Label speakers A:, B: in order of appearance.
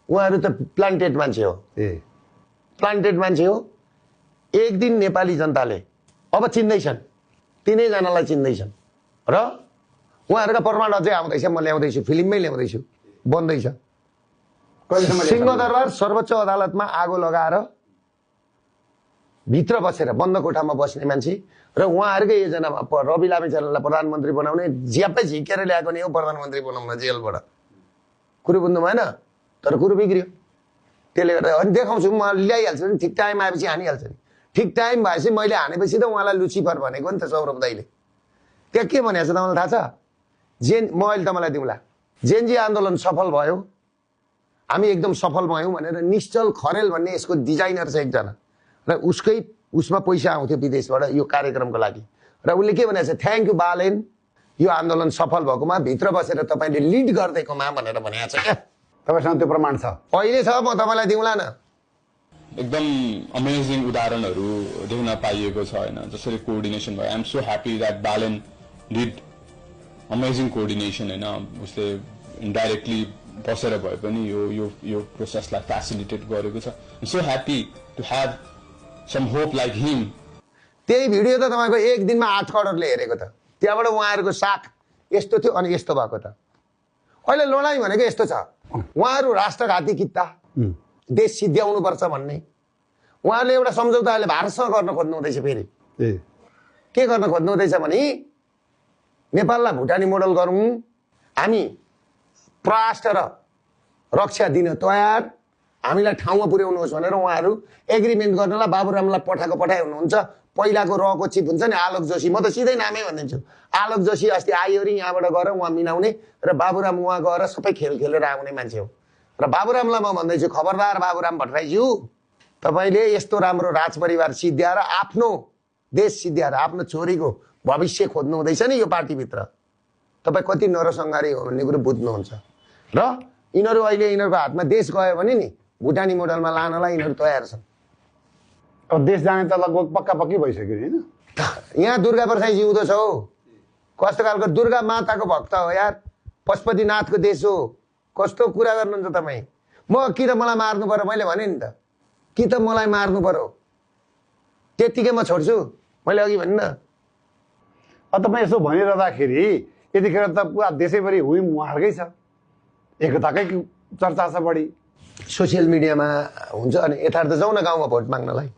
A: उहाँहरू त प्लान्टेड मान्छे हो प्लान्टेड मान्छे हो एक दिन नेपाली जनताले अब चिन्दैछन् तीनैजनालाई चिन्दैछन् र उहाँहरूका प्रमाण अझै आउँदैछ म ल्याउँदैछु फिल्ममै ल्याउँदैछु बन्दैछ सिंहदरबार सर्वोच्च अदालतमा आगो लगाएर भित्र बसेर बन्द कोठामा बस्ने मान्छे र उहाँहरूकै योजनामा रवि लामिछानेलाई प्रधानमन्त्री बनाउने ज्यापै झिकेर ल्याएको नि हो प्रधानमन्त्री बनाउन जेलबाट कुरो बुझ्नु भएन तर कुरो बिग्रियो त्यसले गर्दा अनि देखाउँछु म ल्याइहाल्छु नि ठिक टाइम आएपछि हानिहाल्छु नि ठिक टाइम भएपछि मैले हानेपछि त उहाँलाई लुसिफर भनेको नि त सौरभ दाइले त्यहाँ के भनेको छ तपाईँलाई थाहा छ म अहिले तपाईँलाई दिउँला जेनजी आन्दोलन सफल भयो हामी एकदम सफल भयौँ भनेर निश्चल खरेल भन्ने यसको डिजाइनर छ एकजना र उसमा पैसा आउँथ्यो विदेशबाट यो कार्यक्रमको लागि र उसले के भनेको छ थ्याङ्क यू बालेन यो आन्दोलन सफल भएकोमा भित्र बसेर तपाईँले लिड गर्दैकोमा भनेर भनेको छ क्या
B: तपाईसँग त्यो प्रमाण छ
A: अहिले छ म तपाईँलाई दिउँला न
C: एकदम अमेजिङ उदाहरणहरू देख्न पाइएको छ हैन जसरी कोअर्डिनेसन भयो I am so happy that Balen did amazing coordination हैन उसले इन्डाइरेक्टली बसेर भए पनि यो प्रोसेसलाई फेसिलिटेट गरेको छ so happy to have some hope like him
A: त्यही भिडियो त तपाईँको एक दिनमा 8 करोडले हेरेको त त्यहाँबाट उहाँहरूको साख यस्तो थियो अनि यस्तो भएको त अहिले लडाई भनेको यस्तो छ उहाँहरू राष्ट्रघाती किता देश सिद्ध्याउनु पर्छ भन्ने उहाँहरूले एउटा सम्झौता अहिले भारतसँग गर्न खोज्नु हुँदैछ फेरि के गर्न खोज्नु हुँदैछ भने नेपाललाई भुटानी मोडल गरौँ हामी राष्ट्र र रक्षा दिन तयार हामीलाई ठाउँमा पुर्याउनुहोस् भनेर उहाँहरू एग्रिमेन्ट गर्नलाई बाबुरामलाई पठाए हुनुहुन्छ पहिलाको रको चिफ हुन्छ नि आलोक जोशी म त सिधै नामै भनिदिन्छु आलोक जोशी अस्ति आयो रि यहाँबाट गएर उहाँ मिलाउने र बाबुराम उहाँ गएर सबै खेल खेलेर आउने मान्छे हो र बाबुरामलाई म भन्दैछु खबरदार बाबुराम भट्टराईज्यू तपाईँले यस्तो राम्रो राजपरिवार सिद्ध्याएर आफ्नो देश सिद्ध्याएर आफ्नो छोरीको भविष्य खोज्नु हुँदैछ नि यो पार्टीभित्र तपाईँ कति नरसंहारी हो भन्ने कुरो बुझ्नुहुन्छ र यिनीहरू अहिले यिनीहरूको हातमा देश गयो भने नि भुटानी मोडलमा लानलाई यिनीहरू तयार छन्
B: अब देश जाने त लगभग पक्का पक्की भइसक्यो हैन
A: यहाँ दुर्गा प्रसाई जिउँदो छ हो कस्तो खालको दुर्गा माताको भक्त हो यार पशुपतिनाथको देश हो कस्तो कुरा गर्नुहुन्छ तपाईँ म कि त मलाई मार्नु पर्यो मैले भने नि त कि त मलाई मार्नु पर्यो त्यतिकै म छोड्छु मैले अघि भन्न
B: अब तपाईँ यसो भनिरहँदाखेरि यतिखेर त पुरा देशैभरि हुइम उहाँहरूकै छ एकताकै चर्चा छ बढी
A: सोसियल मिडियामा हुन्छ अनि यथार्थ जाउँ न गाउँमा भोट माग्नलाई